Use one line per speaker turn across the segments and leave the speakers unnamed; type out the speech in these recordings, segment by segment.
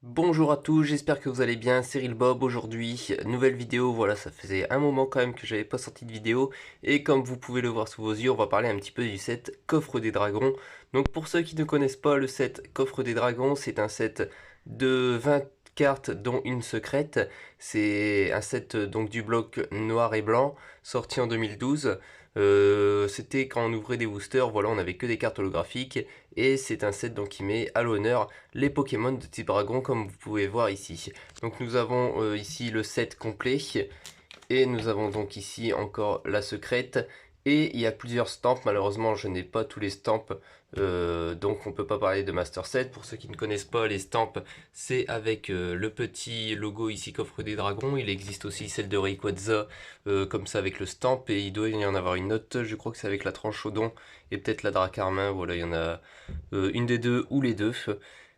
Bonjour à tous, j'espère que vous allez bien, Cyril Bob aujourd'hui, nouvelle vidéo, voilà ça faisait un moment quand même que j'avais pas sorti de vidéo et comme vous pouvez le voir sous vos yeux, on va parler un petit peu du set Coffre des Dragons. Donc pour ceux qui ne connaissent pas le set Coffre des Dragons, c'est un set de 20 cartes dont une secrète, c'est un set donc du bloc noir et blanc sorti en 2012. C'était quand on ouvrait des boosters, voilà on avait que des cartes holographiques et c'est un set donc qui met à l'honneur les Pokémon de type dragon comme vous pouvez voir ici. Donc nous avons ici le set complet et nous avons donc ici encore la secrète et il y a plusieurs stamps. Malheureusement je n'ai pas tous les stamps, donc on peut pas parler de Master Set. Pour ceux qui ne connaissent pas les stamps, c'est avec le petit logo ici Coffre des Dragons. Il existe aussi celle de Rayquaza comme ça avec le stamp et il doit y en avoir une autre, je crois que c'est avec la Tranchodon et peut-être la Dracarmin. Voilà, il y en a une des deux ou les deux.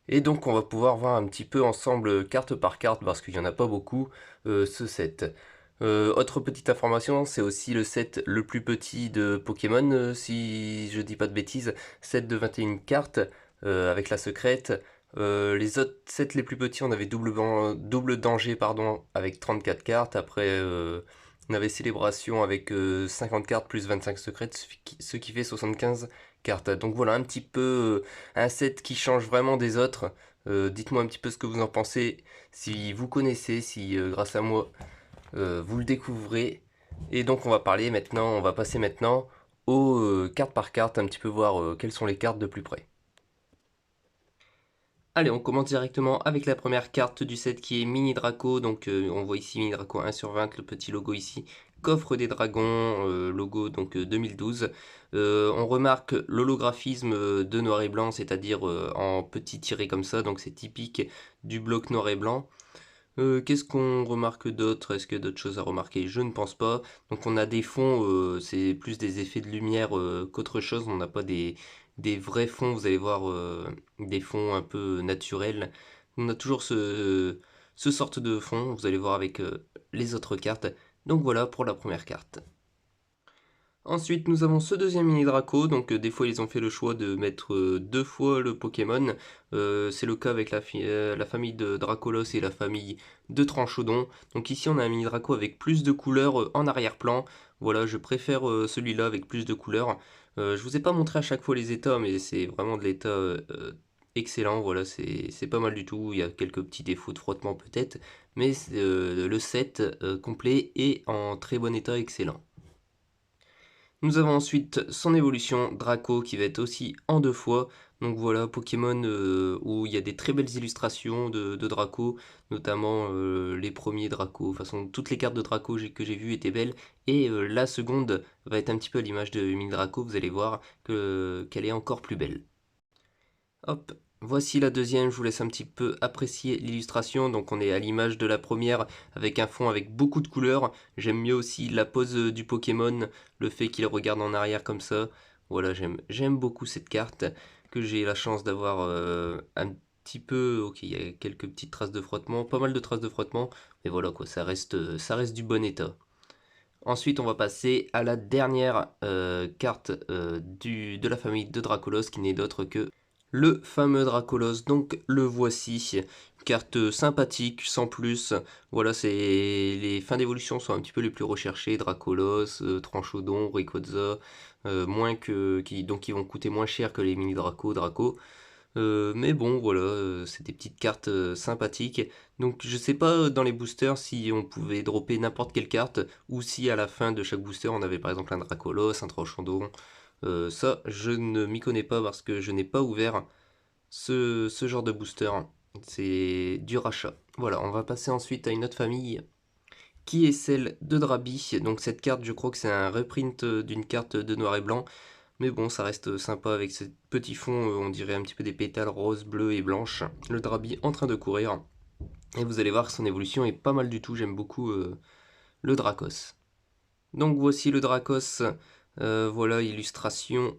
Et donc on va pouvoir voir un petit peu ensemble carte par carte parce qu'il n'y en a pas beaucoup ce set. Autre petite information, c'est aussi le set le plus petit de Pokémon, si je dis pas de bêtises, set de 21 cartes avec la secrète. Les autres sets les plus petits, on avait double danger pardon, avec 34 cartes. Après, on avait Célébration avec 50 cartes plus 25 secrètes, ce qui fait 75 cartes. Donc voilà un petit peu un set qui change vraiment des autres. Dites-moi un petit peu ce que vous en pensez, si vous connaissez, si grâce à moi vous le découvrez. Et donc on va passer maintenant aux cartes par carte, un petit peu voir quelles sont les cartes de plus près. Allez, on commence directement avec la première carte du set qui est Mini Draco. Donc on voit ici Mini Draco 1/20, le petit logo ici. Coffre des dragons, logo donc 2012. On remarque l'holographisme de noir et blanc, c'est-à-dire en petit tiré comme ça, donc c'est typique du bloc noir et blanc. Qu'est-ce qu'on remarque d'autre? Est-ce qu'il y a d'autres choses à remarquer? Je ne pense pas. Donc on a des fonds, c'est plus des effets de lumière qu'autre chose. On n'a pas des vrais fonds, vous allez voir, des fonds un peu naturels. On a toujours ce sorte de fond, vous allez voir avec les autres cartes. Donc voilà pour la première carte. Ensuite, nous avons ce deuxième mini Draco, donc des fois ils ont fait le choix de mettre deux fois le Pokémon. C'est le cas avec la famille de Dracolos et la famille de Tranchodon. Donc ici on a un mini Draco avec plus de couleurs en arrière-plan. Voilà, je préfère celui-là avec plus de couleurs. Je vous ai pas montré à chaque fois les états, mais c'est vraiment de l'état excellent. Voilà, c'est pas mal du tout. Il y a quelques petits défauts de frottement peut-être, mais le set complet est en très bon état, excellent. Nous avons ensuite son évolution Draco qui va être aussi en deux fois. Donc voilà, Pokémon où il y a des très belles illustrations de Draco, notamment les premiers Draco. De toute façon, toutes les cartes de Draco que j'ai vues étaient belles. Et la seconde va être un petit peu à l'image de Mini Draco, vous allez voir qu'elle est encore plus belle. Hop, voici la deuxième, je vous laisse un petit peu apprécier l'illustration. Donc on est à l'image de la première avec un fond avec beaucoup de couleurs. J'aime mieux aussi la pose du Pokémon, le fait qu'il regarde en arrière comme ça. Voilà, j'aime beaucoup cette carte que j'ai la chance d'avoir un petit peu... Ok, il y a quelques petites traces de frottement, pas mal de traces de frottement, mais voilà quoi, ça reste du bon état. Ensuite, on va passer à la dernière carte de la famille de Dracolos, qui n'est d'autre que le fameux Dracolos. Donc le voici, carte sympathique, sans plus. Voilà, c'est les fins d'évolution sont un petit peu les plus recherchées. Dracolos, Tranchodon, Rayquaza, donc qui vont coûter moins cher que les mini Draco. Mais bon, voilà, c'est des petites cartes sympathiques. Donc je sais pas dans les boosters si on pouvait dropper n'importe quelle carte ou si à la fin de chaque booster on avait par exemple un Dracolos, un Tranchodon. Ça, je ne m'y connais pas parce que je n'ai pas ouvert ce genre de booster. C'est du rachat. Voilà, on va passer ensuite à une autre famille qui est celle de Drabi. Donc cette carte, je crois que c'est un reprint d'une carte de noir et blanc. Mais bon, ça reste sympa avec ce petit fond, on dirait un petit peu des pétales roses, bleus et blanches. Le Drabi en train de courir. Et vous allez voir que son évolution est pas mal du tout, j'aime beaucoup le Dracos. Donc voici le Dracos, voilà illustration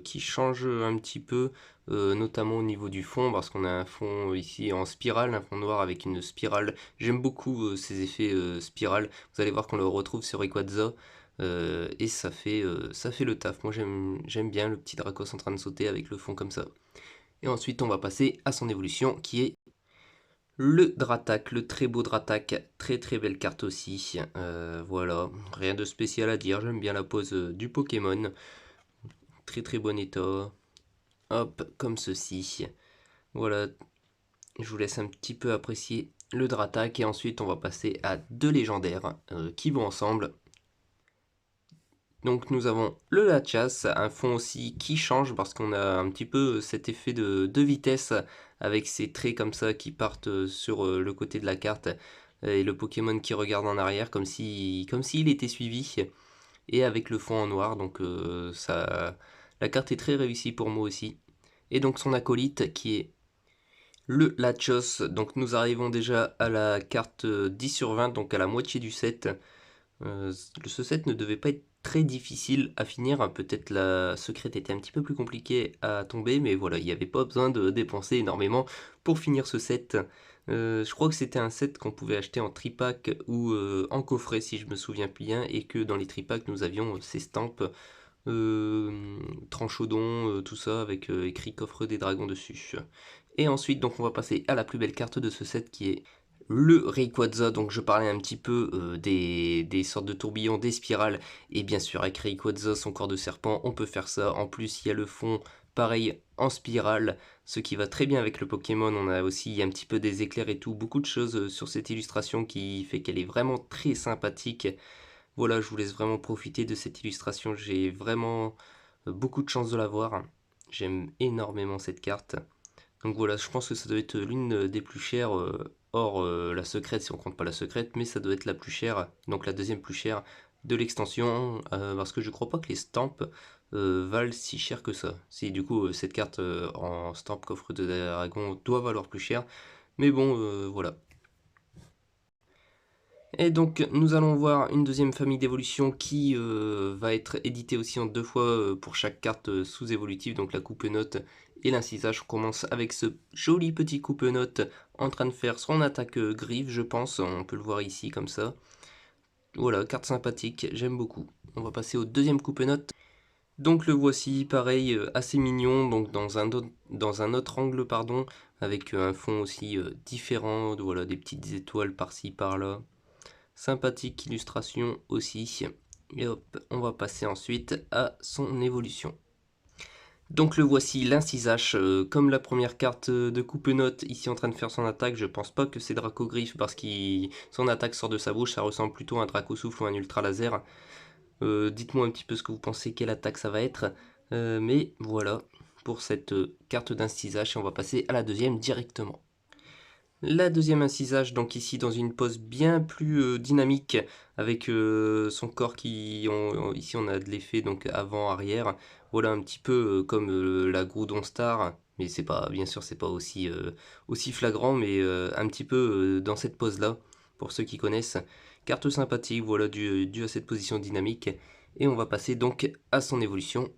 qui change un petit peu, notamment au niveau du fond, parce qu'on a un fond ici en spirale, un fond noir avec une spirale. J'aime beaucoup ces effets spirale, vous allez voir qu'on le retrouve sur Rayquaza, et ça fait le taf. Moi j'aime bien le petit Dracos en train de sauter avec le fond comme ça. Et ensuite on va passer à son évolution qui est Le Dratak, le très beau Dratak, très très belle carte aussi. Voilà, rien de spécial à dire, j'aime bien la pose du Pokémon. Très très bon état. Hop, comme ceci. Voilà, je vous laisse un petit peu apprécier le Dratak et ensuite on va passer à deux légendaires qui vont ensemble. Donc nous avons le Lachas, un fond aussi qui change parce qu'on a un petit peu cet effet de vitesse avec ces traits comme ça qui partent sur le côté de la carte et le Pokémon qui regarde en arrière comme s'il était suivi et avec le fond en noir. Donc la carte est très réussie pour moi aussi. Et donc son acolyte qui est le Lachos. Donc nous arrivons déjà à la carte 10 sur 20, donc à la moitié du set. Ce set ne devait pas être très difficile à finir, peut-être la secrète était un petit peu plus compliquée à tomber, mais voilà, il n'y avait pas besoin de dépenser énormément pour finir ce set. Je crois que c'était un set qu'on pouvait acheter en tripack ou en coffret si je me souviens bien, et que dans les tripacks nous avions ces stampes Tranchaudon, tout ça avec écrit coffre des dragons dessus. Et ensuite donc on va passer à la plus belle carte de ce set qui est le Rayquaza. Donc je parlais un petit peu des sortes de tourbillons, des spirales, et bien sûr avec Rayquaza, son corps de serpent, on peut faire ça. En plus il y a le fond pareil en spirale, ce qui va très bien avec le Pokémon. On a aussi un petit peu des éclairs et tout, beaucoup de choses sur cette illustration qui fait qu'elle est vraiment très sympathique. Voilà, je vous laisse vraiment profiter de cette illustration, j'ai vraiment beaucoup de chance de la voir. J'aime énormément cette carte. Donc voilà, je pense que ça doit être l'une des plus chères, hors la secrète si on compte pas la secrète, mais ça doit être la plus chère, donc la deuxième plus chère de l'extension, parce que je crois pas que les stamps valent si cher que ça. Si du coup cette carte en stamp coffre de dragon doit valoir plus cher, mais bon voilà. Et donc nous allons voir une deuxième famille d'évolution qui va être éditée aussi en deux fois pour chaque carte sous-évolutive, donc la coupe-note et l'incisage. On commence avec ce joli petit coupe-note en train de faire son attaque griffe, je pense, on peut le voir ici comme ça. Voilà, carte sympathique, j'aime beaucoup. On va passer au deuxième coupe-note. Donc le voici, pareil, assez mignon, donc dans un autre angle, pardon, avec un fond aussi différent, voilà, des petites étoiles par-ci, par-là. Sympathique illustration aussi. Et hop, on va passer ensuite à son évolution. Donc le voici, l'Incisage, comme la première carte de coupe-note, ici en train de faire son attaque. Je pense pas que c'est Dracogriffe parce que son attaque sort de sa bouche, ça ressemble plutôt à un Dracosouffle ou un Ultra Laser. Dites-moi un petit peu ce que vous pensez, quelle attaque ça va être. Mais voilà pour cette carte d'Incisage et on va passer à la deuxième directement. La deuxième incisage, donc ici dans une pose bien plus dynamique, avec son corps ici on a de l'effet donc avant-arrière. Voilà un petit peu comme la Groudon Star, mais c'est pas, bien sûr c'est pas aussi flagrant, mais un petit peu dans cette pose-là, pour ceux qui connaissent. Carte sympathique, voilà, due à cette position dynamique. Et on va passer donc à son évolution,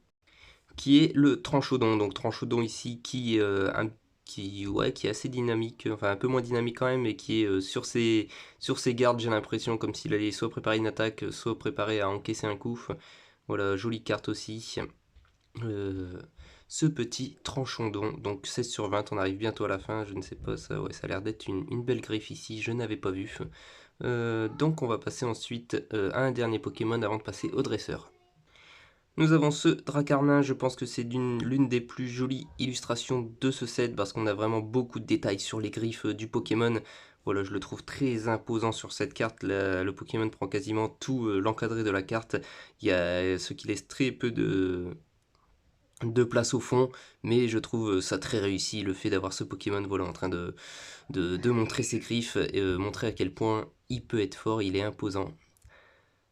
qui est le Tranchaudon. Donc Tranchaudon ici qui est assez dynamique, enfin un peu moins dynamique quand même, mais qui est sur ses gardes, j'ai l'impression, comme s'il allait soit préparer une attaque, soit préparer à encaisser un coup. Voilà, jolie carte aussi. Euh, Ce petit Tranchaudon, donc 16 sur 20, on arrive bientôt à la fin, je ne sais pas, ça, ouais, ça a l'air d'être une belle griffe ici, je n'avais pas vu. Donc on va passer ensuite à un dernier Pokémon avant de passer au dresseur. Nous avons ce Dracarmin, je pense que c'est l'une des plus jolies illustrations de ce set parce qu'on a vraiment beaucoup de détails sur les griffes du Pokémon. Voilà, je le trouve très imposant sur cette carte. Le Pokémon prend quasiment tout l'encadré de la carte. Il y a ce qui laisse très peu de place au fond, mais je trouve ça très réussi, le fait d'avoir ce Pokémon voilà, en train de montrer ses griffes et montrer à quel point il peut être fort, il est imposant.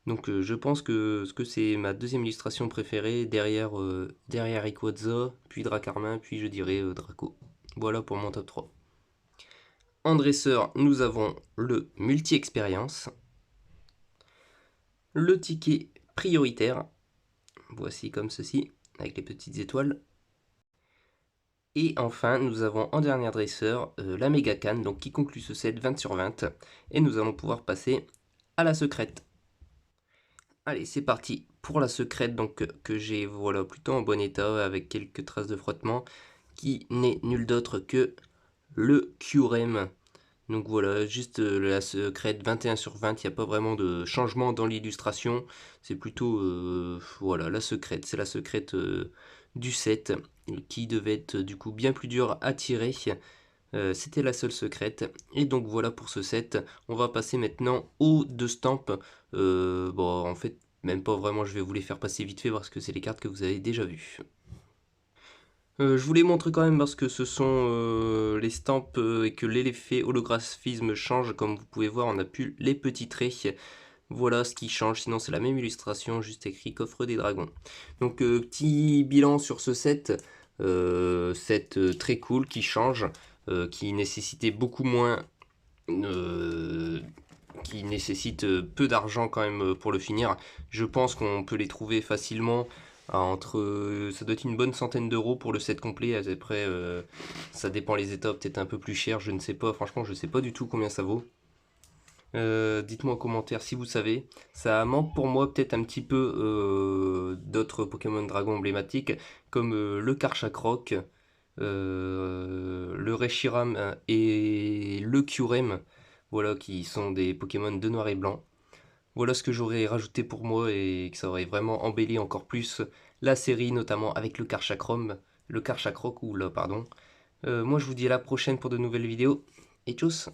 Donc je pense que c'est ma deuxième illustration préférée derrière Rayquaza, puis Dracarmin, puis je dirais Draco. Voilà pour mon top 3. En dresseur, nous avons le multi-expérience, le ticket prioritaire, voici comme ceci, avec les petites étoiles. Et enfin, nous avons en dernier dresseur la méga canne, donc qui conclut ce set 20 sur 20. Et nous allons pouvoir passer à la secrète. Allez, c'est parti pour la secrète donc que j'ai voilà plutôt en bon état avec quelques traces de frottement, qui n'est nul d'autre que le Kyurem. Donc voilà, juste la secrète 21 sur 20, il n'y a pas vraiment de changement dans l'illustration. C'est plutôt, voilà, la secrète. C'est la secrète du set qui devait être du coup bien plus dure à tirer. C'était la seule secrète. Et donc voilà pour ce set. On va passer maintenant aux deux stampes. Bon, en fait, même pas vraiment, je vais vous les faire passer vite fait parce que c'est les cartes que vous avez déjà vues. Je vous les montre quand même parce que ce sont les stampes et que l'effet holographisme change. Comme vous pouvez voir, on n'a plus les petits traits. Voilà ce qui change, sinon c'est la même illustration, juste écrit coffre des dragons. Donc petit bilan sur ce set, set très cool qui change, qui nécessitait beaucoup moins, qui nécessite peu d'argent quand même pour le finir. Je pense qu'on peut les trouver facilement entre, ça doit être une bonne centaine d'euros pour le set complet. Après, ça dépend les étapes, peut-être un peu plus cher, je ne sais pas. Franchement, je ne sais pas du tout combien ça vaut. Dites-moi en commentaire si vous savez. Ça manque pour moi peut-être un petit peu d'autres Pokémon Dragon emblématiques comme le Karchakroc, le Reshiram et le Kyurem. Voilà qui sont des Pokémon de noir et blanc. Voilà ce que j'aurais rajouté pour moi et que ça aurait vraiment embelli encore plus la série, notamment avec le Karchakroc ou là, pardon. Moi je vous dis à la prochaine pour de nouvelles vidéos et tchuss!